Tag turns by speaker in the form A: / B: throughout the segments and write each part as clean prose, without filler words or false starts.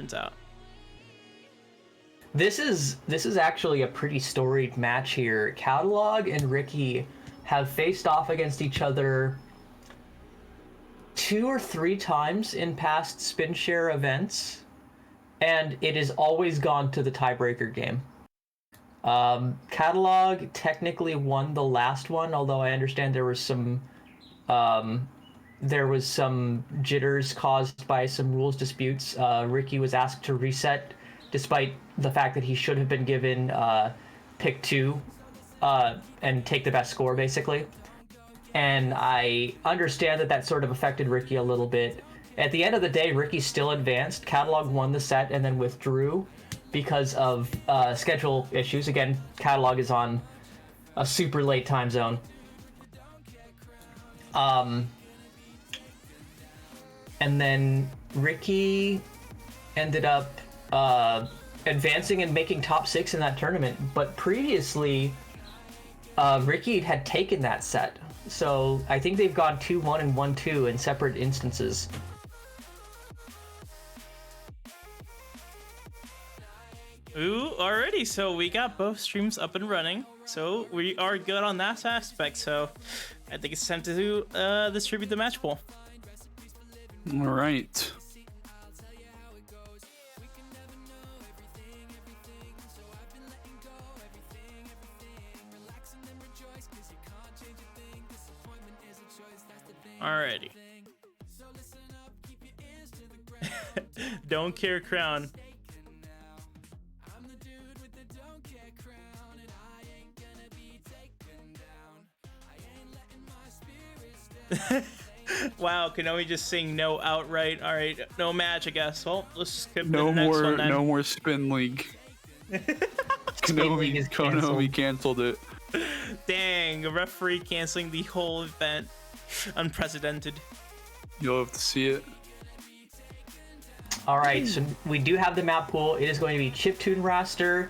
A: turns out.
B: This is actually a pretty storied match here. kaddalaug and Ricki have faced off against each other 2 or 3 times in past SpinShare events, and it has always gone to the tiebreaker game. kaddalaug technically won the last one, although I understand there was some jitters caused by some rules disputes. Ricki was asked to reset, despite the fact that he should have been given pick 2 and take the best score, basically. And I understand that sort of affected Ricki a little bit. At the end of the day, Ricki still advanced. kaddalaug won the set and then withdrew because of schedule issues. Again, kaddalaug is on a super late time zone. And then Ricki ended up advancing and making top 6 in that tournament, but previously Ricki had taken that set, so I think they've gone 2-1 and 1-2 in separate instances.
A: Ooh, already, so we got both streams up and running, so we are good on that aspect. So I think it's time to distribute the match pool.
C: All right.
A: Alrighty. Don't care crown. Wow, can we just sing no outright? All right, no match, I guess. Well, let's skip to the next one then.
C: No more SpinLeague. Konami canceled it.
A: Dang, a referee canceling the whole event. Unprecedented.
C: You'll have to see it.
B: All right, so we do have the map pool. It is going to be Chiptune Raster,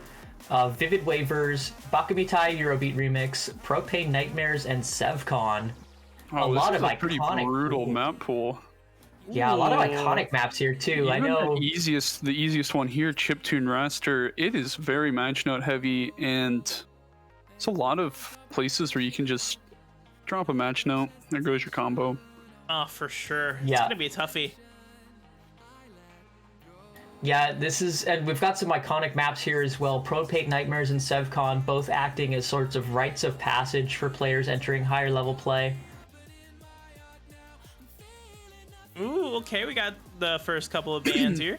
B: VIVIDWAVERS, Bakumitai Eurobeat Remix, Propane Nightmares, and SevCon.
C: Oh, a lot of pretty brutal map pool.
B: Yeah, a lot of iconic maps here too.
C: Even
B: I know
C: the easiest one here, Chiptune Raster. It is very match note heavy, and it's a lot of places where you can just drop a match note. There goes your combo.
A: Oh, for sure.
B: Yeah.
A: It's gonna be a toughie.
B: Yeah, and we've got some iconic maps here as well. Propane Nightmares and SevCon both acting as sorts of rites of passage for players entering higher level play.
A: Ooh, okay, we got the first couple of bans here.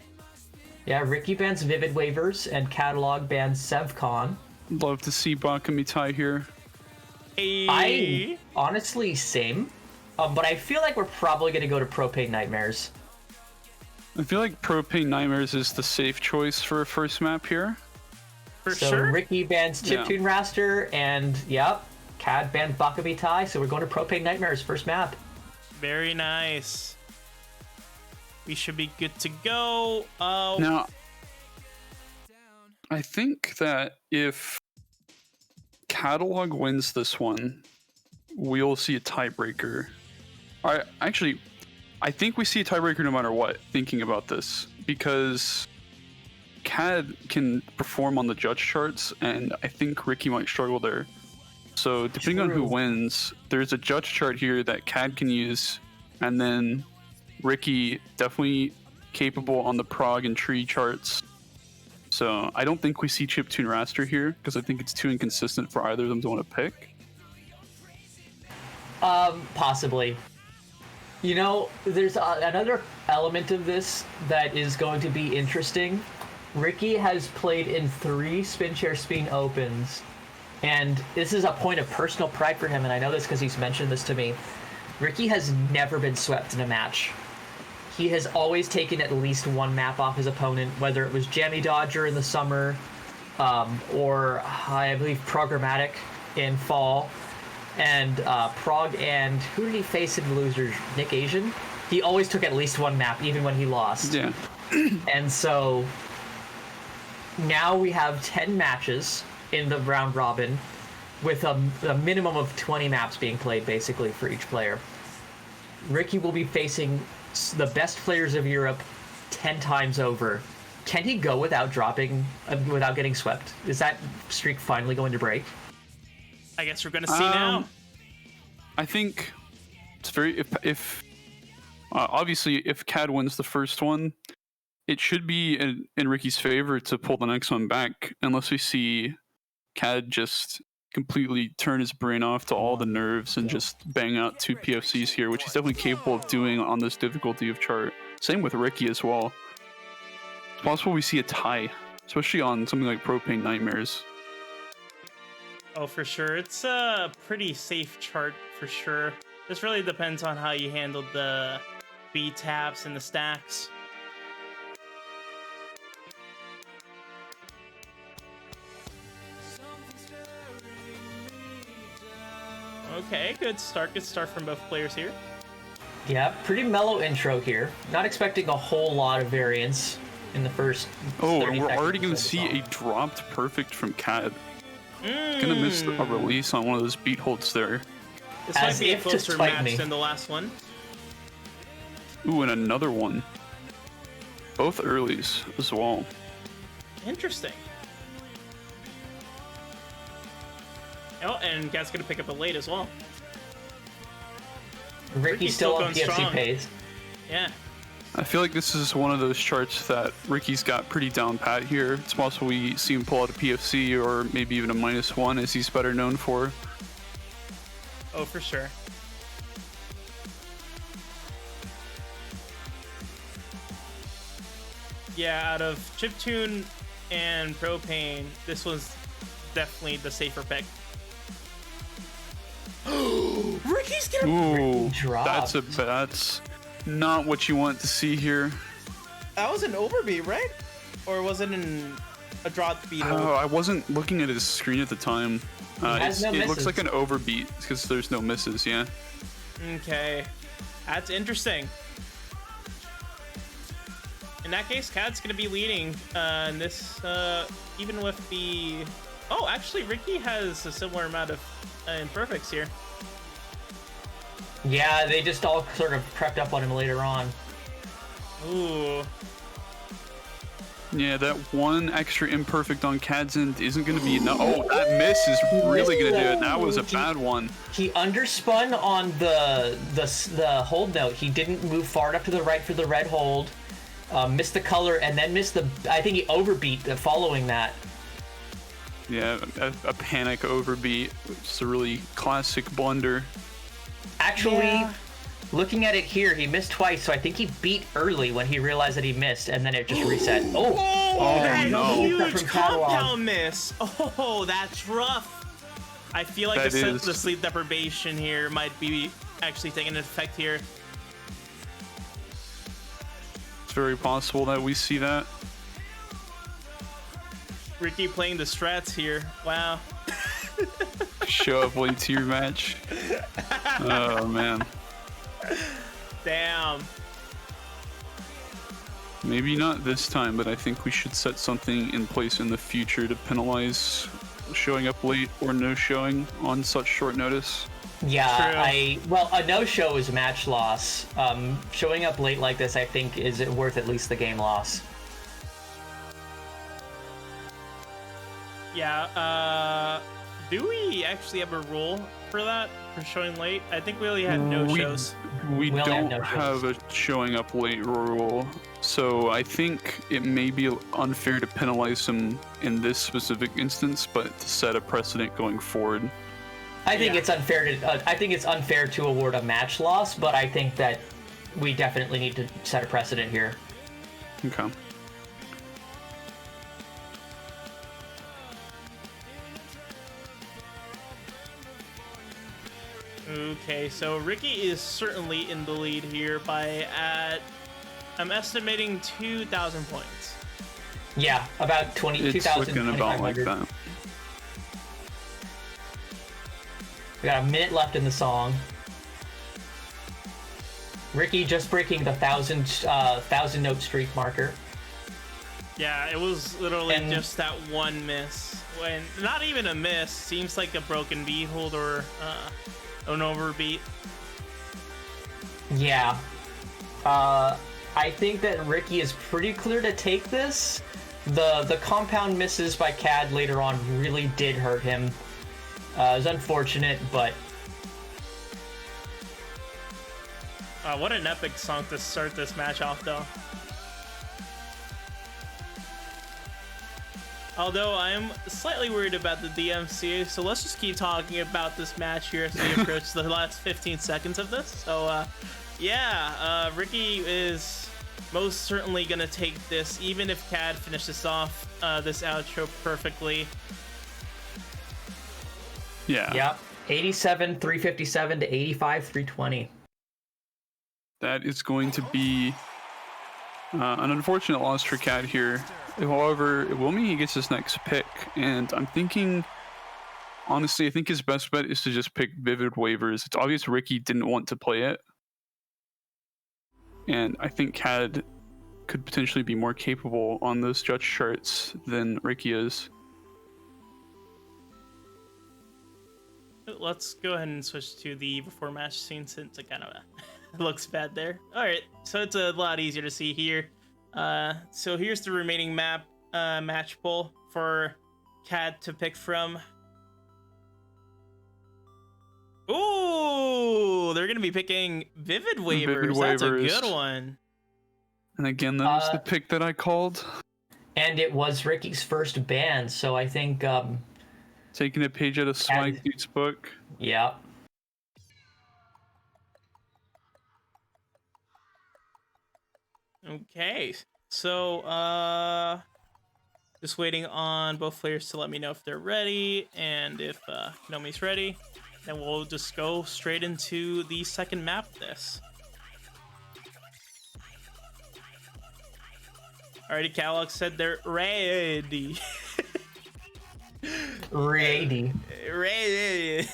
B: Yeah, Ricki bans VIVIDWAVERS and kaddalaug bans SevCon.
C: Love to see Bakumitai here.
B: I honestly, same. But I feel like we're probably going to go to Propane Nightmares.
C: I feel like Propane Nightmares is the safe choice for a first map here.
A: For
B: so
A: sure.
B: Ricki bans Chiptune Raster, and yep, Cad bans Bakumitai, so we're going to Propane Nightmares first map.
A: Very nice. We should be good to go.
C: Now, I think that if kaddalaug wins this one, we'll see a tiebreaker. I think we see a tiebreaker no matter what, thinking about this, because Cad can perform on the judge charts, and I think Ricki might struggle there. So depending on who wins, there's a judge chart here that Cad can use, and then Ricki definitely capable on the prog and tree charts. So I don't think we see Chiptune Raster here, because I think it's too inconsistent for either of them to want to pick.
B: Possibly. You know, there's another element of this that is going to be interesting. Ricki has played in 3 SpinShare Speen Opens, and this is a point of personal pride for him, and I know this because he's mentioned this to me. Ricki has never been swept in a match. He has always taken at least one map off his opponent, whether it was Jammy Dodger in the summer, or I believe Programmatic in fall. And Prog, and who did he face in the losers? Nick Asian? He always took at least one map, even when he lost.
C: Yeah.
B: And so now we have 10 matches in the round robin, with a minimum of 20 maps being played, basically, for each player. Ricki will be facing the best players of Europe 10 times over can he go without dropping, without getting swept? Is that streak finally going to break?
A: I guess we're gonna see now.
C: I think it's very if obviously if Cad wins the first one, it should be in Ricky's favor to pull the next one back, unless we see Cad just completely turn his brain off to all the nerves and just bang out 2 PFCs here, which he's definitely capable of doing on this difficulty of chart. Same with Ricki as well. It's possible we see a tie, especially on something like Propane Nightmares.
A: Oh, for sure. It's a pretty safe chart for sure. This really depends on how you handle the B taps and the stacks. Okay, good start from both players here.
B: Yeah, pretty mellow intro here. Not expecting a whole lot of variance in the first.
C: Oh, and we're already going to see a dropped perfect from Cad. Gonna miss a release on one of those beat holds there.
A: This might be a closer match than the last one.
C: Ooh, and another one. Both earlies as well.
A: Interesting. Oh, and Cat's gonna pick up a late as well.
B: Ricky's still on PFC
A: strong.
B: pace.
A: Yeah.
C: I feel like this is one of those charts that Ricky's got pretty down pat here. It's possible we see him pull out a PFC or maybe even a -1, as he's better known for.
A: Oh, for sure. Yeah, out of Chiptune and Propane, this was definitely the safer pick. Ricky's gonna
C: Ooh,
B: drop.
C: that's not what you want to see here.
A: That was an overbeat, right? Or was it a drop beat?
C: Oh, I wasn't looking at his screen at the time. It looks like an overbeat because there's no misses, yeah.
A: Okay, that's interesting. In that case, Cad's gonna be leading in this, even with the... Oh, actually, Ricki has a similar amount of imperfects here.
B: Yeah, they just all sort of crept up on him later on.
A: Ooh.
C: Yeah, that one extra imperfect on Cad's end isn't going to be enough. Oh, that miss is really going to do it. That was a bad one.
B: He underspun on the hold note. He didn't move far enough to the right for the red hold. Missed the color and then missed the... I think he overbeat following that.
C: Yeah, a panic overbeat. It's a really classic blunder.
B: Actually, looking at it here, he missed twice, so I think he beat early when he realized that he missed, and then it just reset.
A: That
C: no.
A: huge compound miss. Oh, that's rough. I feel like the sleep deprivation here might be actually taking an effect here.
C: It's very possible that we see that.
A: Ricki playing the strats here. Wow.
C: Show up late to your match. Oh, man.
A: Damn.
C: Maybe not this time, but I think we should set something in place in the future to penalize showing up late or no showing on such short notice.
B: Yeah, well, a no-show is a match loss. Showing up late like this, I think, is worth at least the game loss.
A: Yeah, do we actually have a rule for that, for showing late? I think we only had no-shows.
C: We don't have a showing up late rule, so I think it may be unfair to penalize him in this specific instance, but to set a precedent going forward.
B: I think it's unfair to. I think it's unfair to award a match loss, but I think that we definitely need to set a precedent here.
C: Okay.
A: Okay, so Ricki is certainly in the lead here by I'm estimating 2,000 points.
B: Yeah, about 2,000.
C: It's looking about like that.
B: We got a minute left in the song. Ricki just breaking the 1,000 note streak marker.
A: Yeah, it was literally just that one miss. When not even a miss, seems like a broken beat hold or an overbeat.
B: Yeah. I think that Ricki is pretty clear to take this. The compound misses by Cad later on really did hurt him. It was unfortunate, but...
A: What an epic song to start this match off, though. Although I am slightly worried about the DMCA, so let's just keep talking about this match here as we approach the last 15 seconds of this. So, yeah, Ricki is most certainly gonna take this, even if Cad finishes off this outro perfectly.
C: Yeah.
B: Yep. 87, 357 to 85, 320.
C: That is going to be an unfortunate loss for Cad here. However, it will mean he gets his next pick, and I'm thinking, honestly, I think his best bet is to just pick Vivid Waivers. It's obvious Ricki didn't want to play it, and I think Cad could potentially be more capable on those judge charts than Ricki is.
A: Let's go ahead and switch to the before match scene since it kind of looks bad there. All right, so it's a lot easier to see here. So here's the remaining match pool for Cad to pick from. Ooh, they're gonna be picking Vivid Waivers. That's a good one.
C: And again, that was the pick that I called.
B: And it was Ricky's first ban, so I think
C: taking a page out of Swag Dude's book.
B: Yeah.
A: Okay, so just waiting on both players to let me know if they're ready, and if Nomi's ready, then we'll just go straight into the second map of this. Alrighty, kaddalaug said they're ready.
B: Ready.
A: Ready.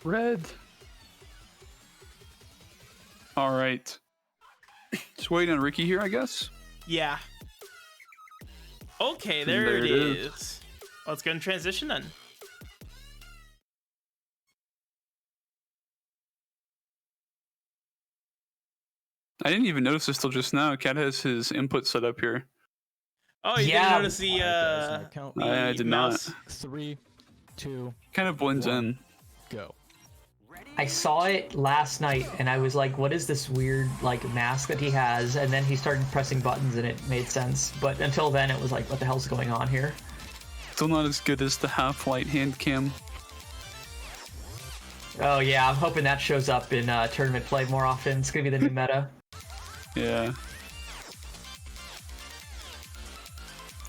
C: Red. All right. Just waiting on Ricki here, I guess.
A: Yeah. Okay, there it is. Let's go and transition then.
C: I didn't even notice this till just now. Cad has his input set up here.
A: Oh, you didn't notice the
C: I did
A: mouse.
C: not.
D: 3, 2,
C: Kind of blends in.
D: go.
B: I saw it last night and I was like, what is this weird like mask that he has? And then he started pressing buttons and it made sense. But until then it was like, what the hell's going on here?
C: Still not as good as the half-light hand cam.
B: Oh yeah, I'm hoping that shows up in tournament play more often. It's gonna be the new meta.
C: Yeah.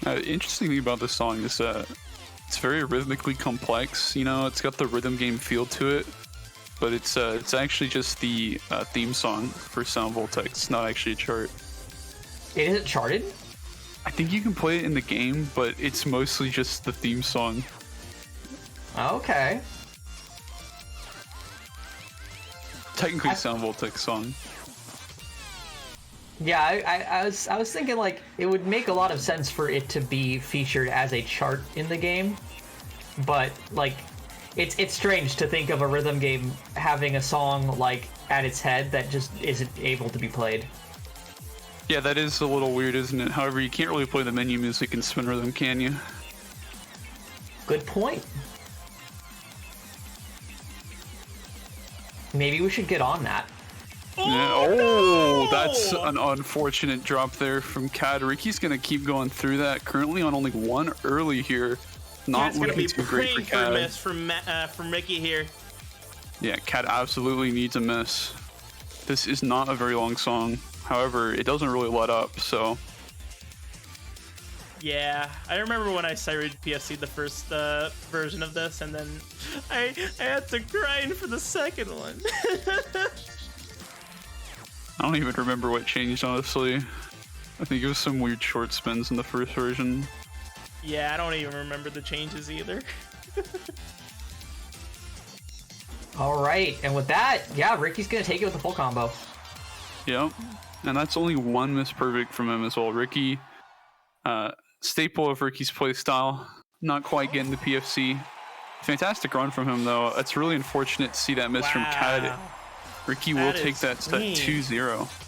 C: Interesting thing about this song is it's very rhythmically complex. You know, it's got the rhythm game feel to it, but it's actually just the theme song for Sound Voltex, not actually a chart.
B: It isn't charted?
C: I think you can play it in the game, but it's mostly just the theme song.
B: Okay.
C: Technically, Sound Voltex song.
B: Yeah, I was thinking like it would make a lot of sense for it to be featured as a chart in the game, but like it's strange to think of a rhythm game having a song like at its head that just isn't able to be played.
C: Yeah, that is a little weird, isn't it? However, you can't really play the menu music in Spin Rhythm, can you?
B: Good point. Maybe we should get on that.
C: Yeah. Oh, that's an unfortunate drop there from Cad. Ricki's gonna keep going through that. Currently on only one early here. Not looking too great for Cad.
A: A miss from Ricki here.
C: Yeah, Cad absolutely needs a miss. This is not a very long song. However, it doesn't really let up, so.
A: Yeah, I remember when I started PFC the first version of this, and then I had to grind for the second one.
C: I don't even remember what changed, honestly. I think it was some weird short spins in the first version.
A: Yeah, I don't even remember the changes either.
B: All right, and with that, yeah, Ricki's gonna take it with the full combo.
C: Yep, and that's only one miss perfect from him as well. Ricki, staple of Ricki's playstyle, not quite getting the PFC. Fantastic run from him though. It's really unfortunate to see that miss from Cad Ricki will
A: That
C: take
A: is
C: that set
A: mean.
C: 2-0.